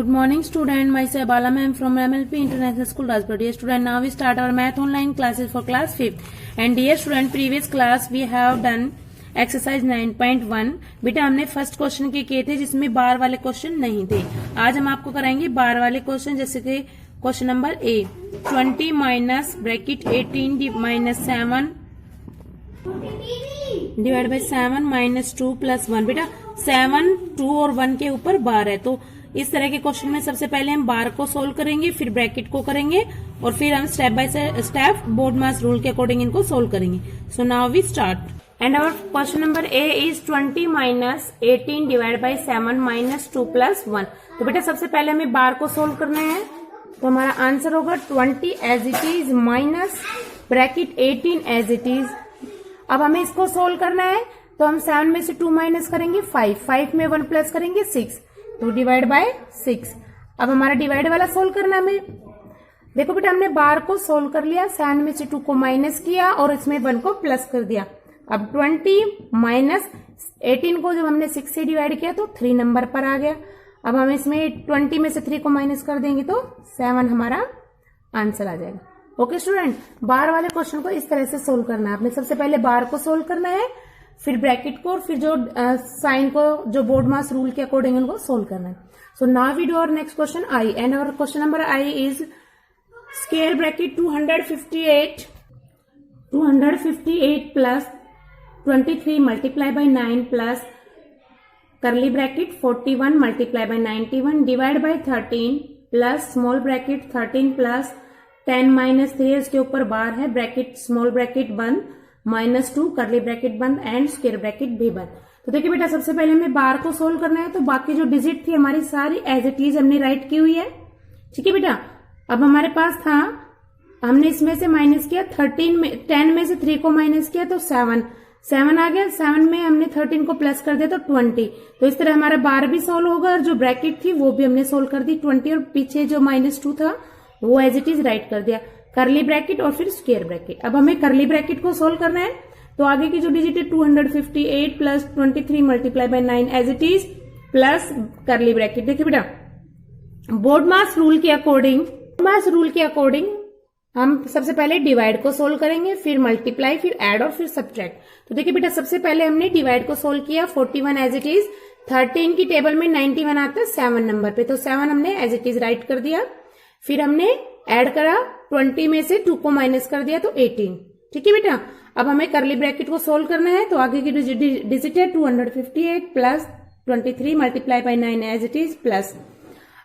Good morning, student. Myself Bala ma'am from MLP International School, Rajpur. Dear student, now we start our math online classes for class 5th. And dear student, previous class we have done exercise 9.1. बेटा हमने first question के किए थे जिसमें बार वाले question नहीं थे. आज हम आपको कराएंगे बार वाले क्वेश्चन, जैसे कि question number A 20 minus bracket 18 minus 7 divide by 7 minus 2 plus 1. बेटा 7, 2 और 1 के ऊपर बार है, तो इस तरह के क्वेश्चन में सबसे पहले हम बार को सोल्व करेंगे, फिर ब्रैकेट को करेंगे और फिर हम step by step BODMAS rule के अकॉर्डिंग इनको सोल्व करेंगे. So now we start and our question number A is 20 minus 18 divide by 7 minus 2 plus 1. तो बेटा सबसे पहले हमें बार को सोल्व करना है, तो हमारा आंसर होगा 20 as it is minus bracket 18 as it is. अब हमें इसको सोल्व करना है, तो हम 7 में से 2 माइनस करेंगे 5 में 1 प्लस करेंगे 6, तो डिवाइड बाय 6. अब हमारा डिवाइड वाला सोल्व करना हमें. देखो बेटा हमने बार को सोल्व कर लिया, 7 में से 2 को माइनस किया और इसमें 1 को प्लस कर दिया. अब 20 माइनस 18 को जब हमने 6 से डिवाइड किया तो 3 नंबर पर आ गया. अब हम इसमें 20 में से 3 को माइनस कर देंगे तो 7 हमारा आंसर आ जाएगा. ओके स्टूडेंट, बार वाले क्वेश्चन को इस तरह से सोल्व करना है. आपने सबसे पहले बार को सोल्व करना है, फिर ब्रैकेट को और फिर जो साइन को जो बोर्ड मास रूल के अकॉर्डिंग उनको सोल्व करना है. So now we do our next question I and our question number I is square bracket 258 plus 23 multiply by 9 plus curly bracket 41 multiply by 91 divide by 13 plus small bracket 13 plus 10 minus 3 इसके ऊपर बार है, bracket small bracket बंद -2 करली bracket बंद and square bracket भी बंद. तो देखिए बेटा सबसे पहले हमें बार को सोल्व करना है, तो बाकी जो डिजिट थी हमारी सारी एज इट इज हमने राइट की हुई है. ठीक है बेटा, अब हमारे पास था, हमने इसमें से माइनस किया 10 में से 3 को माइनस किया तो 7 आ गया. 7 में हमने 13 को प्लस कर दिया तो 20. तो इस तरह हमारा बार भी सोल्व होगा और जो ब्रैकेट थी वो भी हमने सोल्व कर दी 20, और पीछे जो -2 था वो एज इट इज राइट कर दिया, करली ब्रैकेट और फिर स्क्वायर ब्रैकेट. अब हमें करली ब्रैकेट को सोल्व करना है, तो आगे की जो डिजिट है 258 plus 23 multiply by 9 as it is plus curly bracket. देखिए बेटा बोर्ड मास रूल के अकॉर्डिंग हम सबसे पहले डिवाइड को सोल्व करेंगे, फिर मल्टीप्लाई, फिर ऐड और फिर सब्ट्रैक्ट. तो देखिए बेटा सबसे पहले हमने डिवाइड को सोल्व किया, 41 एज इट इज, 13 की टेबल में 91 आता है 7 नंबर पे, तो 7 हमने एज इट इज राइट कर दिया. फिर हमने ऐड करा, 20 में से 2 को माइनस कर दिया तो 18. ठीक है बेटा, अब हमें करली ब्रैकेट को सोल्व करना है, तो आगे की डिजिट है 258 plus 23 multiply by 9 as it is plus.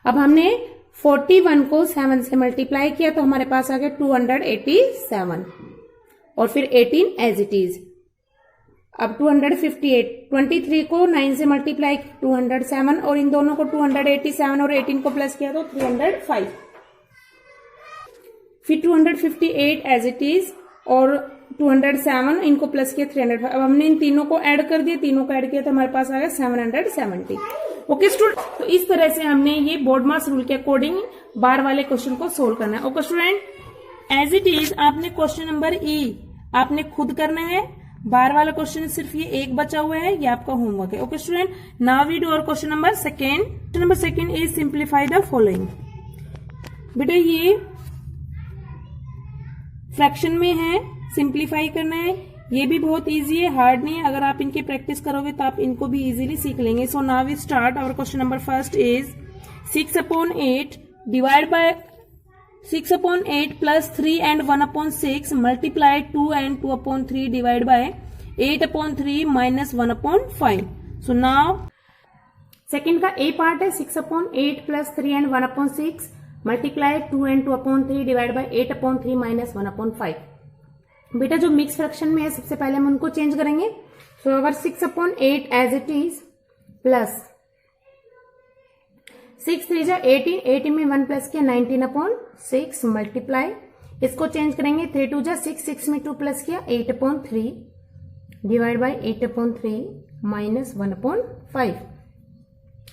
अब हमने 41 को 7 से मल्टीप्लाई किया तो हमारे पास आ गया 287 और फिर 18 एज इट इज. अब 258, 23 को 9 से मल्टीप्लाई 207 और इन दोनों को 287 और 18 को प्लस किया तो 305. फिर 258 एज इट इज और 207 इनको प्लस किया 305. अब हमने इन तीनों को ऐड कर दिया, तीनों को ऐड किया तो हमारे पास आ गया 770. ओके स्टूडेंट, तो इस तरह से हमने ये बोर्ड मास रूल के अकॉर्डिंग बार वाले क्वेश्चन को सोल्व करना है. Okay student, as it is आपने क्वेश्चन नंबर ई आपने खुद करना है. बार वाला क्वेश्चन सिर्फ ये एक बचा हुआ है, ये आपका होमवर्क है. Okay student, now we do और question number second. Question number second is simplify the following. बेटा ये फ्रैक्शन में है, सिंप्लीफाई करना है. ये भी बहुत इजी है, हार्ड नहीं है. अगर आप इनकी प्रैक्टिस करोगे तो आप इनको भी इजीली सीख लेंगे. So now we start. Our question number first is 6/8 divide by 6/8 plus 3 and 1/6 multiply 2 and 2/3 divide by 8/3 minus 1/5. So now second का ए पार्ट है 6/8 plus 3 and 1/6 multiply 2 and 2/3 divide by 8/3 minus 1/5. बेटा जो mix fraction में है सबसे पहले हम उनको चेंज करेंगे. सो अगर 6/8 एज इट इज प्लस 6 3 जा 18 में 1 प्लस किया 19/6 मल्टीप्लाई, इसको चेंज करेंगे 3 2 जा 6 में 2 प्लस किया 8/3 डिवाइड बाय 8/3 माइनस 1/5.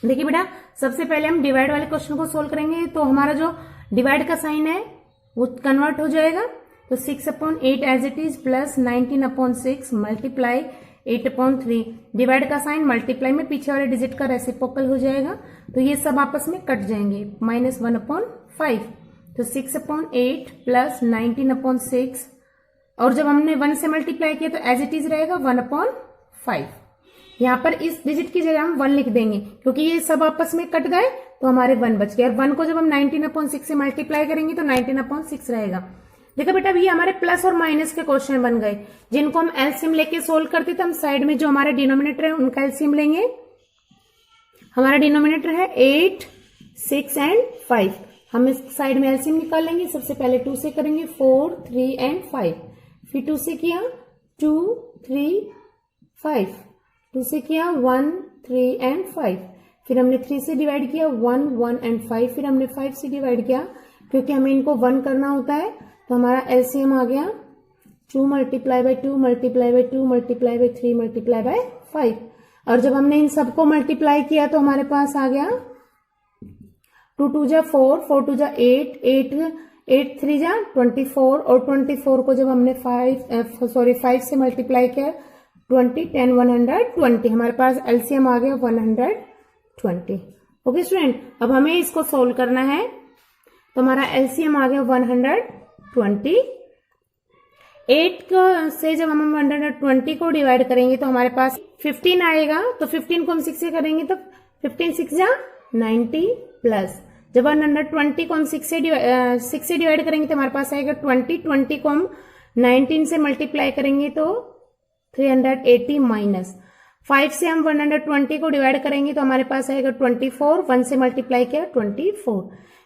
देखिए बेटा सबसे पहले हम डिवाइड वाले क्वेश्चन को सोल्व करेंगे, तो हमारा जो डिवाइड का साइन है वो कन्वर्ट हो जाएगा. तो 6/8 as it is plus 19/6 multiply 8/3 divide का साइन मल्टीप्लाई में पीछे वाले डिजिट का रेसिप्रोकल हो जाएगा, तो ये सब आपस में कट जाएंगे, -1/5 तो 6/8 प्लस 19/6 और जब हमने 1 से मल्टीप्लाई किया तो एज इट इज रहेगा 1/5। यहाँ पर इस डिजिट की जगह हम 1 लिख देंगे क्योंकि ये सब आपस में कट गए तो हमारे 1 बच गए और 1 को जब हम 19/6 से मल्टीप्लाई करेंगे तो 19/6 रहेगा। देखो बेटा ये हमारे प्लस और माइनस के क्वेश्चन बन गए जिनको हम एलसीएम लेके सोल्व करते थे। हम साइड में जो हमारे डिनोमिनेटर है उनका एलसीएम लेंगे। हमारा डिनोमिनेटर है 8, 6 एंड 5। हम इस साइड में एलसीएम निकाल लेंगे। सबसे पहले 2 से करेंगे 4, 3 एंड 5, फिर 2 से किया 2, 3, 5, 2 से किया 1, 3 एंड 5, फिर हमने 3 से डिवाइड किया 1, 1 एंड 5, फिर हमने 5 से डिवाइड किया क्योंकि हमें इनको 1 करना होता है तो हमारा एलसीएम आ गया 2 × 2 × 2 × 3 × 5 और जब हमने इन सबको मल्टीप्लाई किया तो हमारे पास आ गया 2 2 जा 4, 4 2 जा 8, 8 3 जा 24 और 24 को जब हमने 5 से मल्टीप्लाई किया 20, 10, 120 हमारे पास एलसीएम आ गया 120। ओके स्टूडेंट, अब हमें इसको सोल्व करना है तो हमारा एलसीएम आ गया 120। 8 से जब हम 120 को डिवाइड करेंगे तो हमारे पास 15 आएगा, तो 15 को हम 6 से करेंगे तो 15 6 जा 90 प्लस जब 120 को हम 6 से डिवाइड करेंगे तो हमारे पास आएगा 20 को हम 19 से मल्टीप्लाई करेंगे तो 380 माइनस 5 से हम 120 को डिवाइड करेंगे तो हमारे पास आएगा 24, 1 से मल्टीप्लाई किया 24।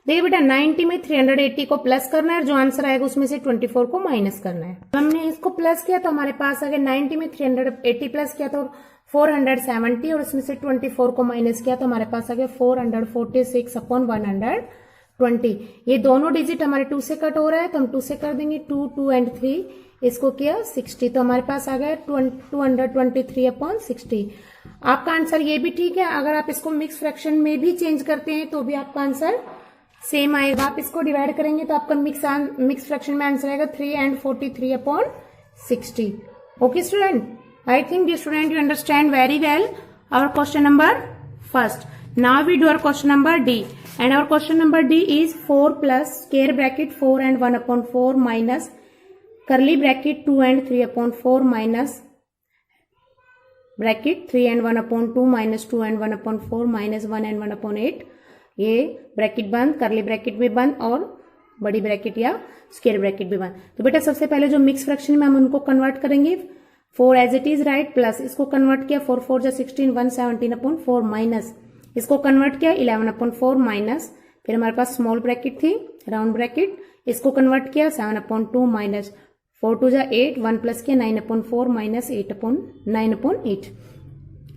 देखिए बेटा 90 में 380 को प्लस करना है और जो आंसर आएगा उसमें से 24 को माइनस करना है। हमने इसको प्लस किया तो हमारे पास आ गया 90 में 380 प्लस किया तो 470 और उसमें से 24 को माइनस किया तो हमारे पास आ गया 446/120। ये दोनों डिजिट हमारे 2 से कट हो रहा है तो हम 2 से कर देंगे 2, 2 एंड 3, इसको किया 60 तो हमारे पास आ गया 223/60। आपका आंसर ये भी ठीक है। अगर आप इसको मिक्स फ्रैक्शन में भी चेंज करते हैं तो भी आपका आंसर सेम आएगा। आप इसको डिवाइड करेंगे तो आपका मिक्स फ्रैक्शन में आंसर आएगा 3 and 43/60। Okay student, I think dear student you understand very well our question number first. Now we do our question number D, and our question number D is 4 plus square bracket 4 and 1/4 minus curly bracket 2 and 3/4 minus bracket 3 and 1/2 minus 2 and 1/4 minus 1 and 1/8। ये bracket बंद, करली bracket भी बंद और बड़ी bracket या square bracket भी बंद। तो बेटा सबसे पहले जो मिक्स फ्रैक्शन में हम उनको कन्वर्ट करेंगे 4 as it is right plus इसको कन्वर्ट किया 4 4 जा 16 117/4 माइनस इसको कन्वर्ट किया 11/4 माइनस फिर हमारे पास स्मॉल ब्रैकेट थी राउंड ब्रैकेट इसको कन्वर्ट किया 7/2 माइनस 4 2 जा 8 1 प्लस किया 9/4 माइनस 9/8।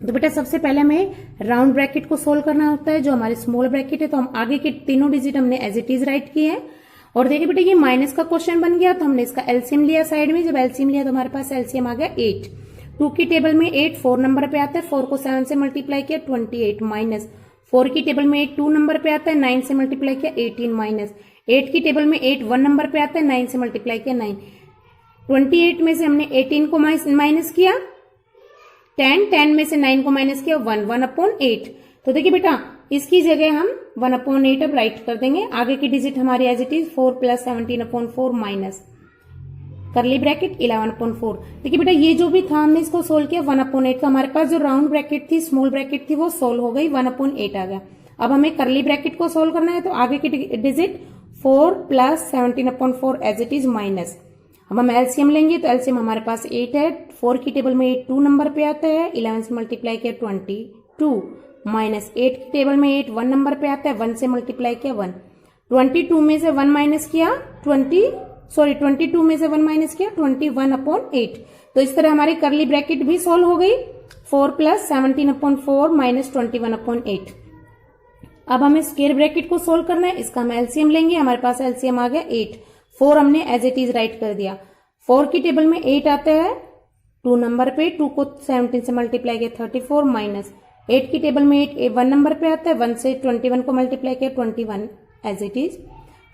तो बेटा सबसे पहले हमें राउंड ब्रैकेट को सोल्व करना होता है जो हमारे स्मॉल ब्रैकेट है, तो हम आगे के तीनों डिजिट हमने एज इट इज राइट किए हैं। और देखिए बेटा ये माइनस का क्वेश्चन बन गया तो हमने इसका एलसीएम लिया साइड में। जब एलसीएम लिया तो हमारे पास एलसीएम आ गया 8। 2 की टेबल में 8 4 नंबर पे आता है, 4 को 7 से मल्टीप्लाई किया 28 माइनस 4 की टेबल में 8 2 नंबर पे आता है, 9 से मल्टीप्लाई किया 18 माइनस 8 की टेबल में 8 1 नंबर पे आता है, 9 से मल्टीप्लाई किया 9। 28 में से हमने 18 को माइनस किया 10 में से 9 को माइनस किया 1/8। तो देखिए बेटा इसकी जगह हम 1/8 अब राइट कर देंगे। आगे की डिजिट हमारी as it is 4 plus 17/4 minus curly bracket 11/4। देखिए बेटा ये जो भी था हमने इसको सोल्व किया 1/8 का, हमारे पास जो राउंड ब्रैकेट थी स्मॉल ब्रैकेट थी वो सोल्व हो गई 1/8 आ गया। अब हमें करली ब्रैकेट को सोल्व करना है तो आगे की digit 4 plus 17/4 as it is minus. अब हम एलसीएम लेंगे तो एलसीएम हमारे पास 8 है, 4 की टेबल में 8 2 नंबर पे आता है, 11 से मल्टीप्लाई किया 22 माइनस 8 की टेबल में 8 1 नंबर पे आता है, 1 से मल्टीप्लाई किया 1। 22 में से 1 माइनस किया 22 में से 1 माइनस किया 21/8। तो इस तरह हमारी करली ब्रैकेट भी सोल्व हो गई 4 प्लस 17/4 माइनस 21/8। अब हमें स्क्वायर ब्रैकेट को सोल्व करना है, इसका हम एलसीएम लेंगे। हमारे पास एलसीएम आ गया 8, 4 हमने एज इट इज राइट कर दिया। 4 की टेबल में 8 आता है 2 नंबर पे, 2 को 17 से मल्टीप्लाई किया 34 माइनस 8 की टेबल में 8 1 नंबर पे आता है, 1 से 21 को मल्टीप्लाई किया 21 एज इट इज।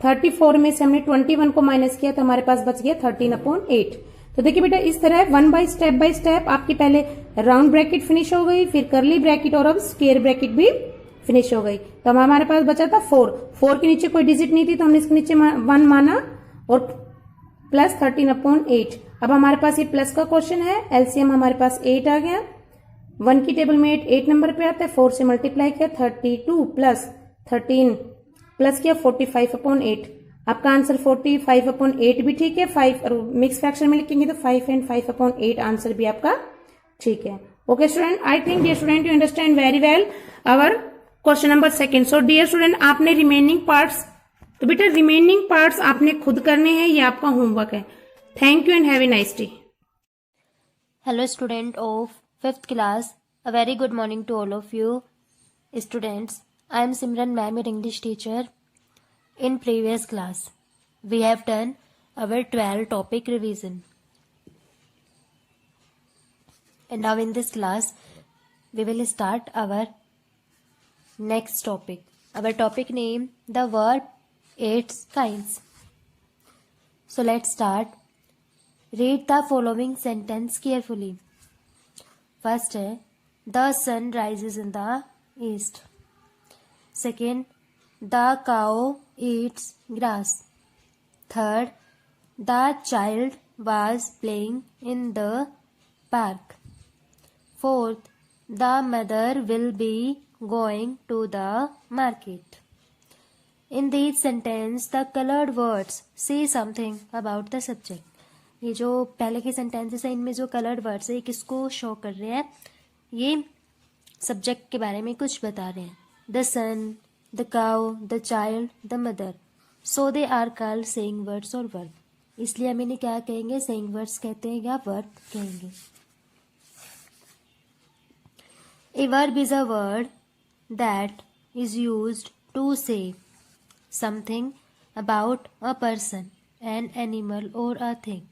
34 में से हमने 21 को माइनस किया तो हमारे पास बच गया 13/8। तो देखिए बेटा इस तरह वन बाय स्टेप आपकी पहले राउंड ब्रैकेट फिनिश हो गई, फिर कर्ली ब्रैकेट और अब स्क्वायर ब्रैकेट भी फिनिश हो गई। तो अब हमारे पास बचा था 4 के नीचे कोई डिजिट नहीं थी तो हमने इसके नीचे 1 माना और प्लस 13/8। अब हमारे पास ये प्लस का क्वेश्चन है, एलसीएम हमारे पास 8 आ गया। 1 की टेबल में 8 नंबर पे आता है, 4 से मल्टीप्लाई किया 32 प्लस 13 प्लस किया 45/8। आपका आंसर 45/8 भी ठीक है। 5 और मिक्स फ्रैक्शन में लिखेंगे तो 5 and 5/8 आंसर भी आपका ठीक है। Okay student, I think dear student you understand very well our question number second. So dear student आपने रिमेनिंग पार्ट्स, तो बेटा रिमेनिंग पार्ट्स आपने खुद करने हैं, ये आपका होमवर्क है। Thank you and have a nice day. Hello student of 5th class, a very good morning to all of you students. I am Simran ma'am, your English teacher. In previous class, we have done our 12 topic revision. And now in this class, we will start our next topic. Our topic name, the verb, its kinds. So let's start. Read the following sentence carefully. First है, the sun rises in the east. Second, the cow eats grass. Third, the child was playing in the park. Fourth, the mother will be going to the market. In these sentences, the colored words say something about the subject. ये जो पहले के sentences है इनमें जो coloured words है किसको show कर रहे हैं, ये सब्जेक्ट के बारे में कुछ बता रहे हैं। The sun, the cow, the child, the mother, so they are called saying words और वर्ब। इसलिए हम इन्हें क्या कहेंगे, सेइंग वर्ड्स कहते हैं या वर्ब कहेंगे। A verb is a word that is used to say something about a person, an animal or a thing.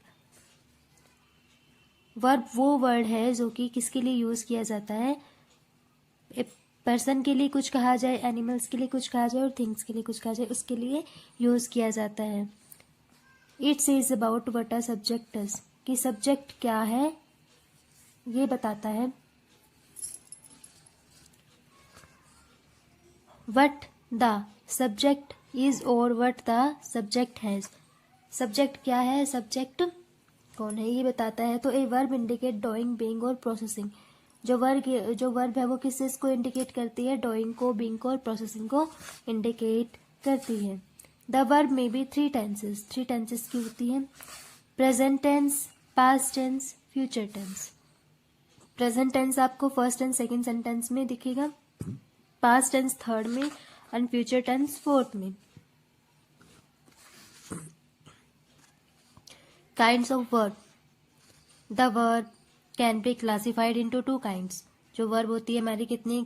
Verb वो वर्ड है जो कि किसके लिए यूज किया जाता है, पर्सन के लिए कुछ कहा जाए, एनिमल्स के लिए कुछ कहा जाए और थिंग्स के लिए कुछ कहा जाए, उसके लिए यूज किया जाता है। It says about what a subject is, कि सब्जेक्ट क्या है ये बताता है। व्हाट द सब्जेक्ट इज और what the subject has, subject क्या है, सब्जेक्ट कौन है ये बताता है। तो a verb indicate doing, being और प्रोसेसिंग। जो वर्ब है वो किस चीज को इंडिकेट करती है, डूइंग को, बीइंग को और प्रोसेसिंग को इंडिकेट करती है। द वर्ब में भी 3 टेंसेस, 3 टेंसेस की होती है, present tense, past tense, future tense. Present tense आपको फर्स्ट एंड सेकेंड सेंटेंस में दिखेगा, पास्ट टेंस थर्ड में एंड फ्यूचर टेंस फोर्थ में। Kinds of verb. The verb can be classified into 2 kinds. जो verb होती है हमारी कितनी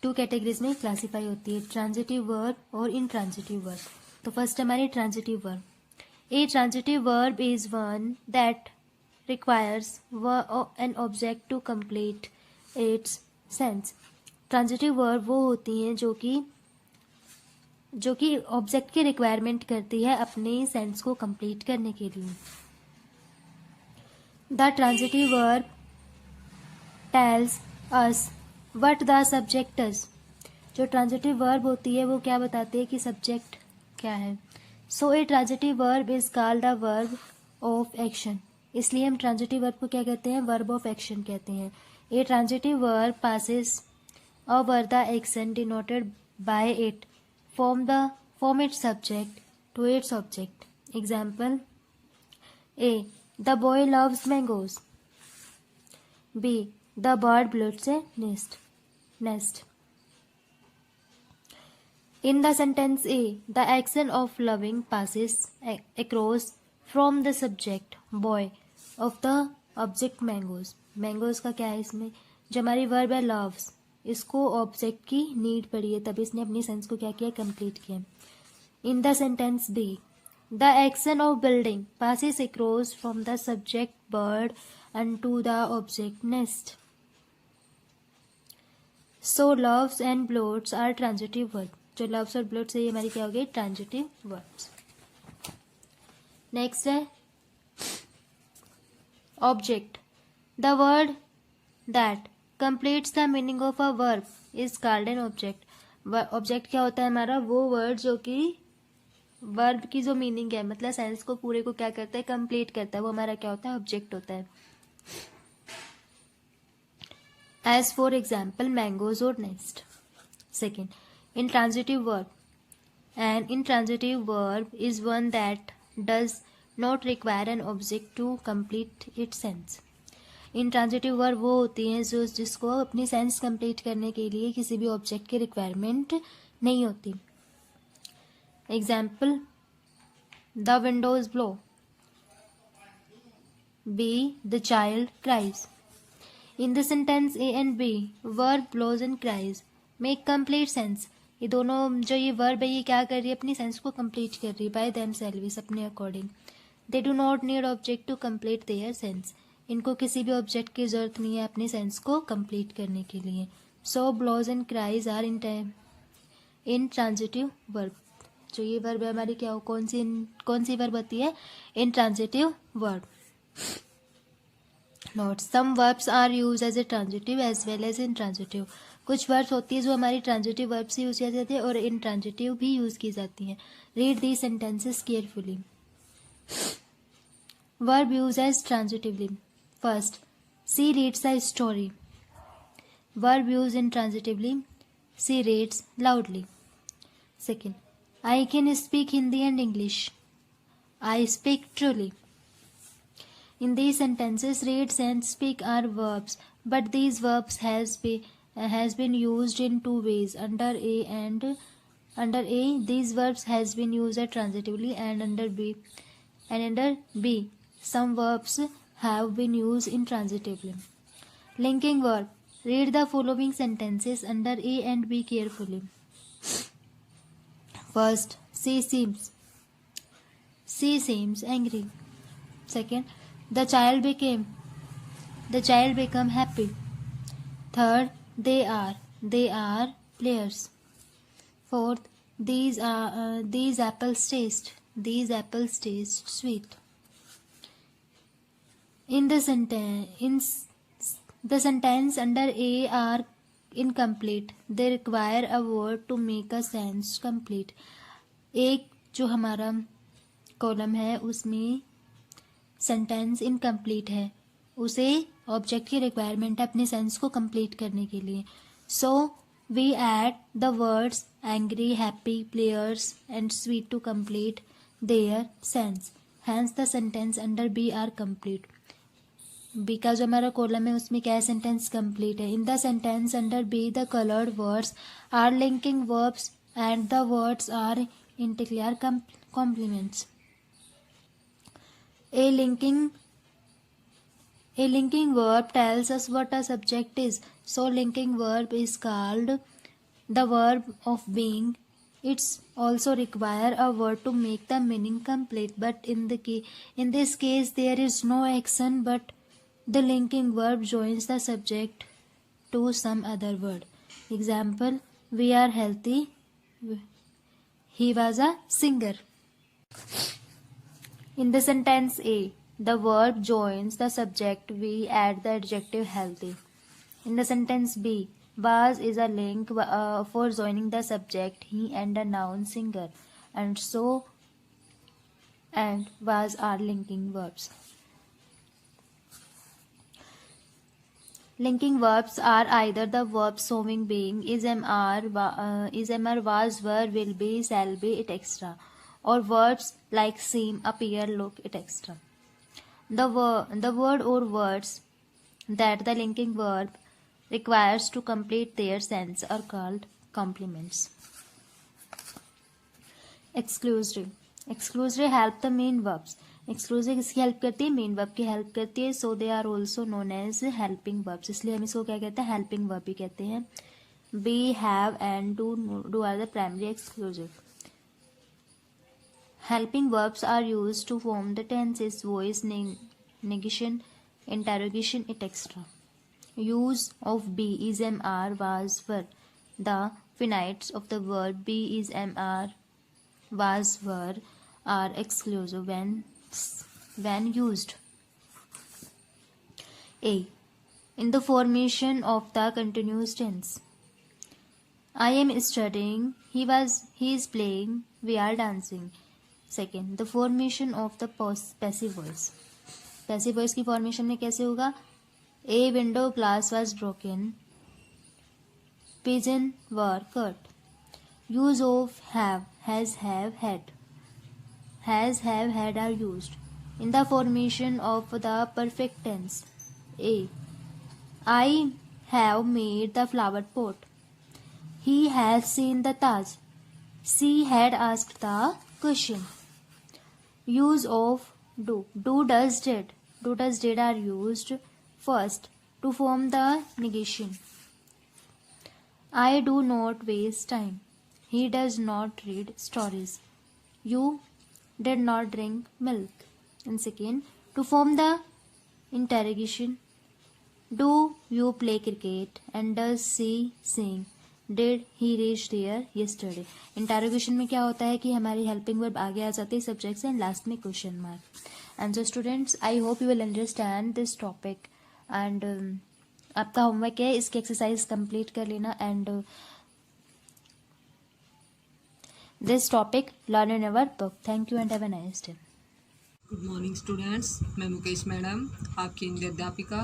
2 कैटेगरीज में क्लासीफाई होती है, ट्रांजिटिव वर्ब और इनट्रांजिटिव वर्ब। तो फर्स्ट हमारी transitive verb. A transitive verb is one that requires an object to complete its sense. Transitive verb वो होती हैं जो कि ऑब्जेक्ट की रिक्वायरमेंट करती है अपने सेंस को कंप्लीट करने के लिए। The transitive verb tells us what the subject is. जो ट्रांजिटिव वर्ब होती है वो क्या बताती है कि सब्जेक्ट क्या है। So a transitive verb is called a verb of action. इसलिए हम ट्रांजिटिव वर्ब को क्या कहते हैं, वर्ब ऑफ एक्शन कहते हैं। ए transitive verb passes over the action denoted by it from its subject to its object. Example: A. The boy loves mangoes. B. The bird builds a nest. In the sentence A, the action of loving passes across from the subject boy of the object mangoes. Mangoes का क्या है इसमें, जो हमारी verb है loves, इसको object की need पड़ी है तभी इसने अपनी सेंस को क्या किया, कंप्लीट किया। In the sentence B, the action of building passes across from the subject bird and to the object nest. So loves and builds are transitive verb. जो लव्स और ब्लोड्स है ये हमारी क्या हो गई, ट्रांजिटिव वर्ब्स। नेक्स्ट है object. The word that completes the meaning of a verb is called an object. Object क्या होता है हमारा? वो वर्ड जो कि वर्ब की जो मीनिंग है, मतलब सेंस को पूरे को क्या करता है? कंप्लीट करता है. वो हमारा क्या होता है? ऑब्जेक्ट होता है. एज फॉर एग्जाम्पल मैंगोज और nest. Second, intransitive verb. An intransitive verb is one that does not require an object to complete its sense. intransitive verb वो होती हैं जो जिसको अपनी सेंस कंप्लीट करने के लिए किसी भी ऑब्जेक्ट की रिक्वायरमेंट नहीं होती. Example, the windows blow. B, the child cries. In the sentence A and B, verb blows and cries make complete sense. ये दोनों जो ये वर्ब है ये क्या कर रही है? अपनी सेंस को कंप्लीट कर रही है बाय देम सेल्व्स, अपने अकॉर्डिंग. They do not need object to complete their sense. इनको किसी भी ऑब्जेक्ट की जरूरत नहीं है अपनी सेंस को कंप्लीट करने के लिए. So blows and cries are intransitive verb. जो ये वर्ब है हमारी क्या हो? कौन सी वर्ब होती है? Intransitive verb. Note, some verbs are use as a transitive as well as intransitive. कुछ वर्ब्स होती है जो हमारी ट्रांजिटिव वर्ब से यूज की जाती है और इन ट्रांजिटिव भी यूज की जाती हैं. Read the sentences carefully. Verb use as transitively. First, she reads a story. Verb use intransitively. She reads loudly. Second, I can speak Hindi and English. I speak truly. In these sentences, reads and speak are verbs, but these verbs has been used in two ways. Under A, these verbs has been used transitively, and under B, some verbs have been used intransitively. Linking verb. Read the following sentences under A and B carefully. First, she seems angry. Second, the child become happy. Third, they are players. Fourth, these apples taste sweet. In the sentence under A are incomplete. They require a word to make a sentence complete. एक जो हमारा column है उसमें sentence incomplete है, उसे object की requirement है अपने सेंस को कंप्लीट करने के लिए. So we add the words angry, happy, players and sweet to complete their sense. Hence the sentence under B are complete. B का जो हमारा कॉलम है उसमें क्या है? सेंटेंस कंप्लीट है. In the sentence under B the coloured words are linking verbs and the words are integral complements. A linking verb tells us what a subject is. So linking verb is called the verb of being. It's also require a word to make the meaning complete. But in this case there is no action, but the linking verb joins the subject to some other word. Example, we are healthy. He was a singer. In the sentence A, the verb joins the subject. We add the adjective healthy. In the sentence B, was is a link for joining the subject he and a noun singer, and so and was are linking verbs. Linking verbs are either the verb showing being is was, were, will be, shall be, etc. or verbs like seem, appear, look, etc. The word or words that the linking verb requires to complete their sense are called complements. Exclusory help the main verbs. Exclusive किसकी help करती है? Main verb की help करती है. So they are also known as helping verbs. इसलिए हम इसको क्या कहते हैं? हेल्पिंग वर्ब भी कहते हैं. Be, have and do are the primary exclusive. Helping verbs are used to form the tenses, voice, negation, interrogation, etc. Use of be is, are, was, were. The finites of the verb be is, are, was, were are exclusive when when used? A. In the formation of the continuous tense. I am studying, he is playing, we are dancing. Second, the formation of the passive voice. Passive voice की formation में कैसे होगा? A window glass was broken, pigeon were cut. Use of have, has, have, had. Has, have, had are used in the formation of the perfect tense. A. I have made the flower pot. He has seen the Taj. She had asked the question. Use of do. Do, does, did. Do, does, did are used first to form the negation. I do not waste time. He does not read stories. You did not drink milk. And second, to form the interrogation. Do you play cricket? And does she sing? Did he reach there yesterday? Interrogation में क्या होता है कि हमारी helping verb आगे आ जाती है subject से एंड लास्ट में question mark. And so students, I hope you will understand this topic and आपका होमवर्क है इसकी एक्सरसाइज कंप्लीट कर लेना and this topic learn in our book. Thank you and have a nice day. Good morning students, मैं Mukesh madam आपकी हिंदी अध्यापिका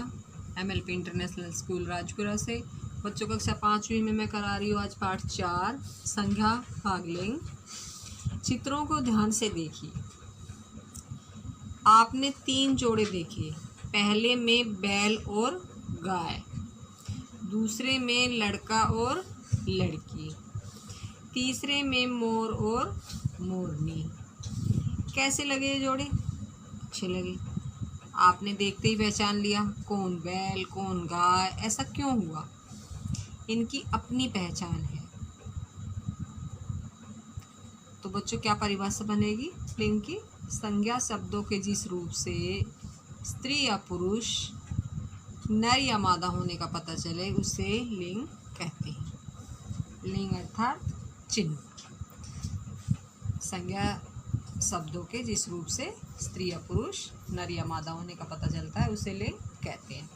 MLP international school Rajpura से. बच्चों कक्षा 5वीं में मैं करा रही हूँ आज पाठ 4 संज्ञा भागलिंग. चित्रों को ध्यान से देखिए. आपने 3 जोड़े देखे. पहले में बैल और गाय, दूसरे में लड़का और लड़की, तीसरे में मोर और मोरनी. कैसे लगे ये जोड़े? अच्छे लगे. आपने देखते ही पहचान लिया कौन बैल कौन गाय. ऐसा क्यों हुआ? इनकी अपनी पहचान है. तो बच्चों क्या परिभाषा बनेगी लिंग की? संज्ञा शब्दों के जिस रूप से स्त्री या पुरुष, नर या मादा होने का पता चले उसे लिंग कहते हैं. लिंग अर्थात चिन्ह. संज्ञा शब्दों के जिस रूप से स्त्री या पुरुष, नर या मादा होने का पता चलता है उसे लिंग कहते हैं.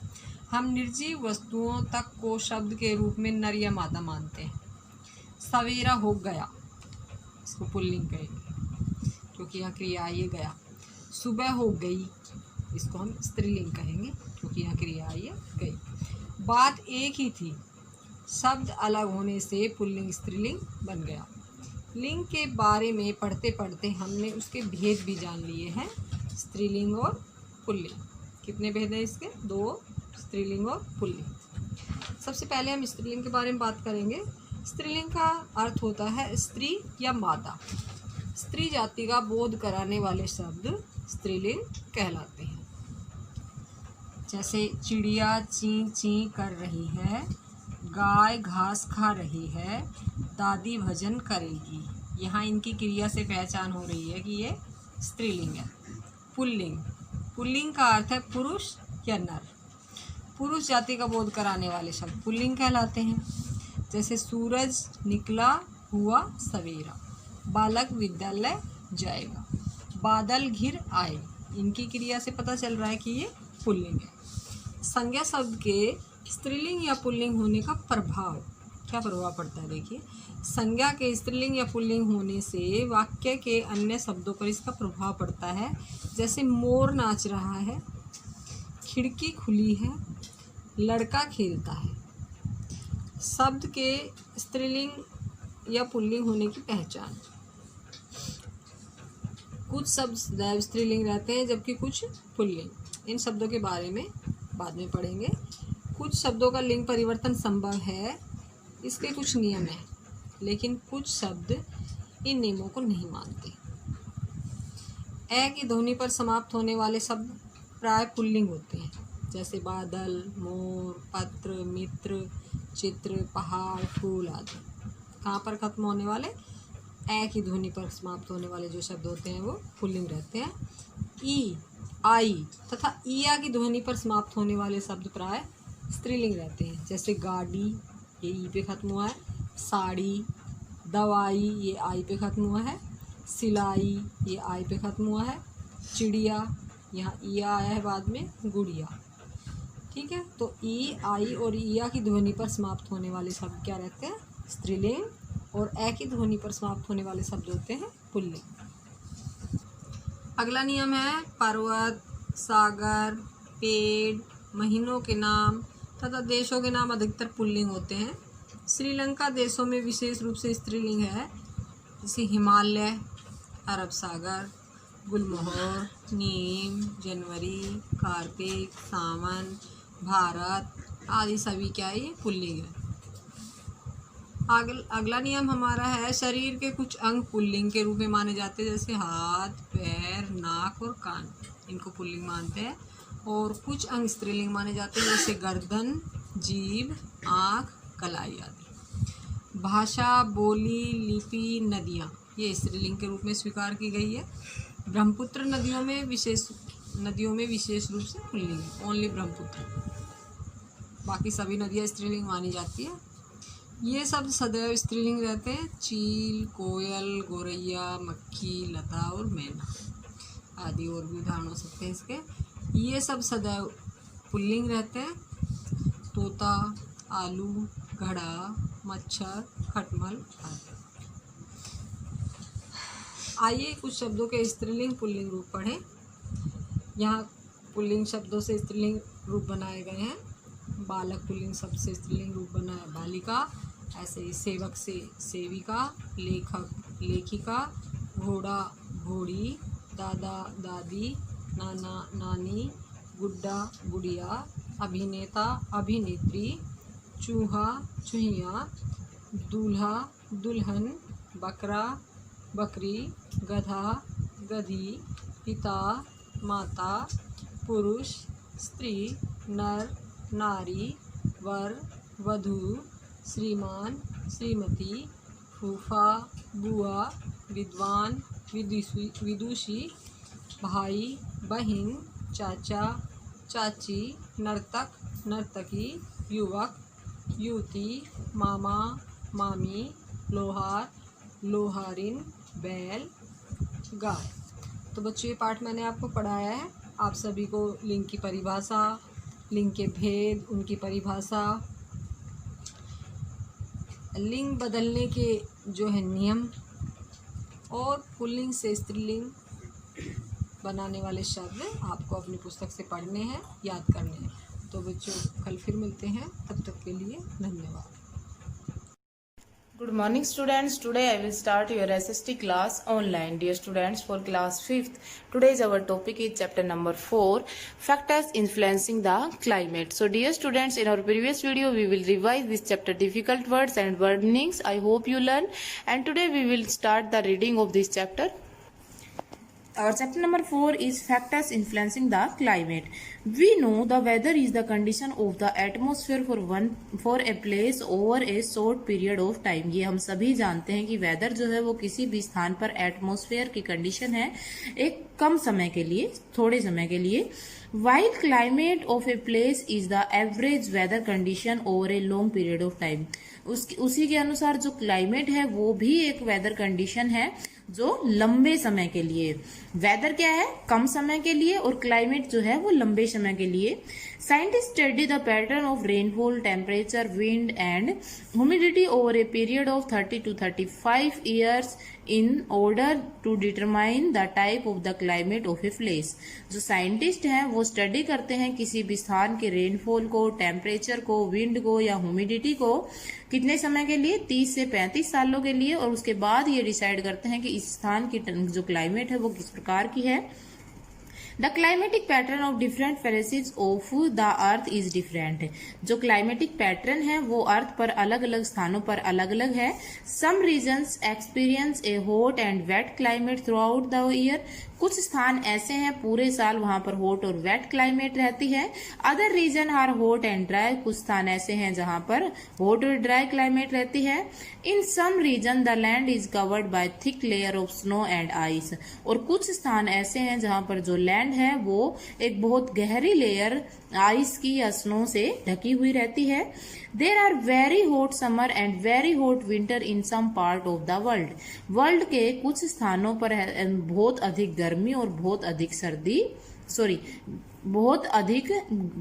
हम निर्जीव वस्तुओं तक को शब्द के रूप में नर या मादा मानते हैं. सवेरा हो गया, इसको पुल्लिंग कहेंगे क्योंकि यहाँ क्रिया आई है गया. सुबह हो गई, इसको हम स्त्रीलिंग कहेंगे क्योंकि यहाँ क्रिया आई है गई. बात एक ही थी, शब्द अलग होने से पुल्लिंग स्त्रीलिंग बन गया. लिंग के बारे में पढ़ते पढ़ते हमने उसके भेद भी जान लिए हैं. स्त्रीलिंग और पुल्लिंग. कितने भेद हैं इसके? 2, स्त्रीलिंग और पुल्लिंग. सबसे पहले हम स्त्रीलिंग के बारे में बात करेंगे. स्त्रीलिंग का अर्थ होता है स्त्री या माता. स्त्री जाति का बोध कराने वाले शब्द स्त्रीलिंग कहलाते हैं. जैसे चिड़िया ची ची कर रही है, गाय घास खा रही है, दादी भजन करेगी. यहाँ इनकी क्रिया से पहचान हो रही है कि ये स्त्रीलिंग है. पुल्लिंग. पुल्लिंग का अर्थ है पुरुष या नर. पुरुष जाति का बोध कराने वाले शब्द पुल्लिंग कहलाते हैं. जैसे सूरज निकला हुआ सवेरा, बालक विद्यालय जाएगा, बादल घिर आए. इनकी क्रिया से पता चल रहा है कि ये पुल्लिंग है. संज्ञा शब्द के स्त्रीलिंग या पुल्लिंग होने का प्रभाव, क्या प्रभाव पड़ता है? देखिए, संज्ञा के स्त्रीलिंग या पुल्लिंग होने से वाक्य के अन्य शब्दों पर इसका प्रभाव पड़ता है. जैसे मोर नाच रहा है, खिड़की खुली है, लड़का खेलता है. शब्द के स्त्रीलिंग या पुल्लिंग होने की पहचान. कुछ शब्द सदैव स्त्रीलिंग रहते हैं जबकि कुछ पुल्लिंग. इन शब्दों के बारे में बाद में पढ़ेंगे. कुछ शब्दों का लिंग परिवर्तन संभव है, इसके कुछ नियम हैं, लेकिन कुछ शब्द इन नियमों को नहीं मानते. ए की ध्वनि पर समाप्त होने वाले शब्द प्राय पुल्लिंग होते हैं. जैसे बादल, मोर, पत्र, मित्र, चित्र, पहाड़, फूल आदि. कहाँ पर खत्म होने वाले? ए की ध्वनि पर समाप्त होने वाले जो शब्द होते हैं वो पुल्लिंग रहते हैं. ई, आई तथा ईया की ध्वनि पर समाप्त होने वाले शब्द प्राय स्त्रीलिंग रहते हैं. जैसे गाड़ी, ये ई पे खत्म हुआ है. साड़ी, दवाई, ये आई पे खत्म हुआ है. सिलाई, ये आई पे खत्म हुआ है. चिड़िया, यहाँ ईया आया है बाद में, गुड़िया। ठीक है, तो ई, आई और ईया की ध्वनि पर समाप्त होने वाले शब्द क्या रहते हैं? स्त्रीलिंग। और ए की ध्वनि पर समाप्त होने वाले शब्द होते हैं पुल्लिंग। अगला नियम है पर्वत, सागर, पेड़, महीनों के नाम तथा देशों के नाम अधिकतर पुल्लिंग होते हैं। श्रीलंका देशों में विशेष रूप से स्त्रीलिंग है, जैसे हिमालय, अरब सागर, गुलमोहर, नीम, जनवरी, कार्तिक, सावन, भारत आदि सभी क्या है? ये पुल्लिंग है। अगला नियम हमारा है शरीर के कुछ अंग पुल्लिंग के रूप में माने जाते हैं, जैसे हाथ, पैर, नाक और कान, इनको पुल्लिंग मानते हैं। और कुछ अंग स्त्रीलिंग माने जाते हैं, जैसे गर्दन, जीभ, आँख, कलाई आदि। भाषा, बोली, लिपि, नदियाँ ये स्त्रीलिंग के रूप में स्वीकार की गई है। ब्रह्मपुत्र नदियों में विशेष रूप से पुल्लिंग है, ओनली ब्रह्मपुत्र, बाकी सभी नदियाँ स्त्रीलिंग मानी जाती है। ये शब्द सदैव स्त्रीलिंग रहते हैं, चील, कोयल, गोरैया, मक्खी, लता और मैना आदि और भी उदाहरण हो सकते हैं इसके। ये सब सदैव पुल्लिंग रहते हैं, तोता, आलू, घड़ा, मच्छर, खटमल आदि। आइए कुछ शब्दों के स्त्रीलिंग पुल्लिंग रूप पढ़ें। यहाँ पुल्लिंग शब्दों से स्त्रीलिंग रूप बनाए गए हैं। बालक पुल्लिंग शब्द से स्त्रीलिंग रूप बना है बालिका, ऐसे ही सेवक से सेविका, लेखक लेखिका, घोड़ा घोड़ी, दादा दादी, नाना नानी, गुड्डा गुड़िया, अभिनेता अभिनेत्री, चूहा चूहिया, दूल्हा दुल्हन, बकरा बकरी, गधा गधी, पिता माता, पुरुष स्त्री, नर नारी, वर वधू, श्रीमान श्रीमती, फूफा बुआ, विद्वान विदुषी, भाई बहन, चाचा चाची, नर्तक नर्तकी, युवक युवती, मामा मामी, लोहार लोहारिन, बैल गाय। तो बच्चों ये पाठ मैंने आपको पढ़ाया है। आप सभी को लिंग की परिभाषा, लिंग के भेद, उनकी परिभाषा, लिंग बदलने के जो है नियम और पुल्लिंग से स्त्रीलिंग बनाने वाले शब्द आपको अपनी पुस्तक से पढ़ने हैं, याद करने हैं। तो बच्चों कल फिर मिलते हैं, तब तक के लिए धन्यवाद। Good morning students. Today I will start your SST class online. Dear students, for class 5th, today's our topic is chapter number 4, factors influencing the climate. So dear students, in our previous video we will revise this chapter difficult words and word meanings. I hope you learn, and today we will start the reading of this chapter. Our chapter number 4 is factors influencing the climate. We know the weather is the condition of the atmosphere for a place over a short period of time. ये हम सभी जानते हैं कि weather जो है वो किसी भी स्थान पर एटमॉस्फेयर की कंडीशन है एक कम समय के लिए, थोड़े समय के लिए। While climate of a place is the average weather condition over a long period of time. उसी के अनुसार जो क्लाइमेट है वो भी एक वेदर कंडीशन है जो लंबे समय के लिए। वेदर क्या है? कम समय के लिए, और क्लाइमेट जो है वो लंबे समय के लिए। Scientist study the pattern of rainfall, temperature, wind and humidity over a period of 30 to 35 years in order to determine the type of the climate of a place. जो साइंटिस्ट हैं वो स्टडी करते हैं किसी भी स्थान के रेनफॉल को, टेम्परेचर को, विंड को या ह्यूमिडिटी को कितने समय के लिए? 30 से 35 सालों के लिए, और उसके बाद ये डिसाइड करते हैं कि इस स्थान की जो क्लाइमेट है वो किस प्रकार की है। The climatic pattern of different phases of the earth is different. जो क्लाइमेटिक पैटर्न है वो अर्थ पर अलग अलग स्थानों पर अलग अलग है। Some regions experience a hot and wet climate throughout the year. कुछ स्थान ऐसे हैं पूरे साल वहां पर हॉट और वेट क्लाइमेट रहती है। Other region are hot and dry. कुछ स्थान ऐसे हैं जहां पर हॉट और ड्राई क्लाइमेट रहती है। In some region the land is covered by thick layer of snow and ice. और कुछ स्थान ऐसे हैं जहां पर जो लैंड है वो एक बहुत गहरी लेयर आइस की या स्नो से ढकी हुई रहती है। There are very hot summer and very hot winter in some part of the world. World के कुछ स्थानों पर बहुत अधिक गर्मी और बहुत अधिक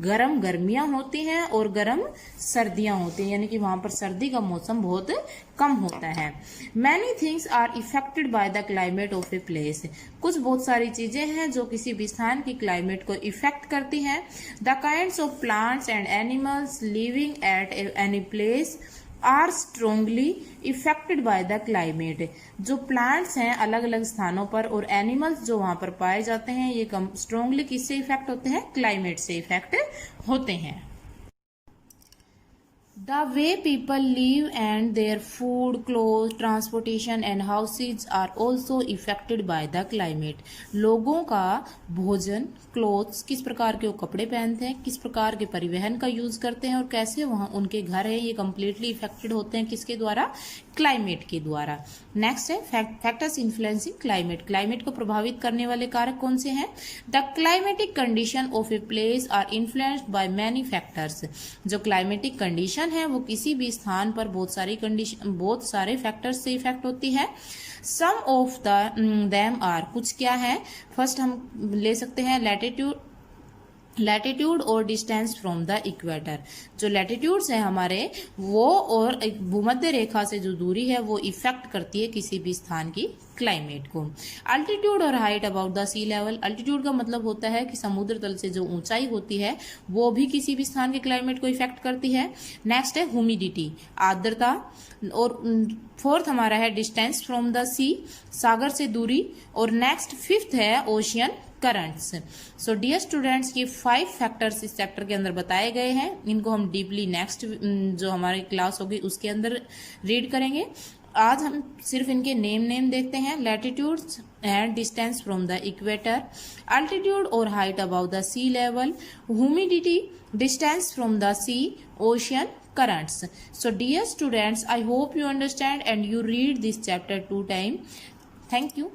गर्म गर्मियां होती हैं और गर्म सर्दियां होती हैं, यानी कि वहां पर सर्दी का मौसम बहुत कम होता है। Many things are affected by the climate of a place. कुछ बहुत सारी चीजें हैं जो किसी भी स्थान की क्लाइमेट को इफेक्ट करती हैं। The kinds of plants and animals living at any place are strongly affected by the climate. जो प्लांट्स हैं अलग अलग स्थानों पर और एनिमल्स जो वहां पर पाए जाते हैं ये स्ट्रोंगली किससे इफेक्ट होते हैं? क्लाइमेट से इफेक्ट होते हैं। The way people live and their food, clothes, transportation and houses are also affected by the climate. लोगों का भोजन, क्लोथ्स, किस प्रकार के वो कपड़े पहनते हैं, किस प्रकार के परिवहन का यूज करते हैं और कैसे वहाँ उनके घर है, ये कम्प्लीटली इफेक्टेड होते हैं किसके द्वारा? क्लाइमेट के द्वारा। नेक्स्ट है फैक्टर्स इन्फ्लुएंसिंग क्लाइमेट। क्लाइमेट को प्रभावित करने वाले कारक कौन से हैं? The climatic condition of a place are influenced by many factors. जो क्लाइमेटिक कंडीशन है वो किसी भी स्थान पर बहुत सारे फैक्टर्स से इफेक्ट होती है। सम ऑफ देम आर, कुछ क्या है? फर्स्ट हम ले सकते हैं लैटिट्यूड और डिस्टेंस फ्रॉम द इक्वेटर। जो लैटिट्यूड्स है हमारे वो और भूमध्य रेखा से जो दूरी है वो इफेक्ट करती है किसी भी स्थान की क्लाइमेट को। अल्टीट्यूड और height about the sea level. Altitude का मतलब होता है कि समुद्र तल से जो ऊंचाई होती है वो भी किसी भी स्थान के क्लाइमेट को इफेक्ट करती है। नेक्स्ट है ह्यूमिडिटी, आर्द्रता। और फोर्थ हमारा है डिस्टेंस फ्रॉम द सी, सागर से दूरी। और नेक्स्ट फिफ्थ है ocean currents. So dear students, ये 5 फैक्टर्स इस चैप्टर के अंदर बताए गए हैं। इनको हम डीपली नेक्स्ट जो हमारी क्लास होगी उसके अंदर रीड करेंगे। आज हम सिर्फ इनके नेम देखते हैं। Latitudes and distance from the equator, altitude और height about the sea level, humidity, distance from the sea, ocean currents. So dear students, I hope you understand and you read this chapter 2 times. Thank you.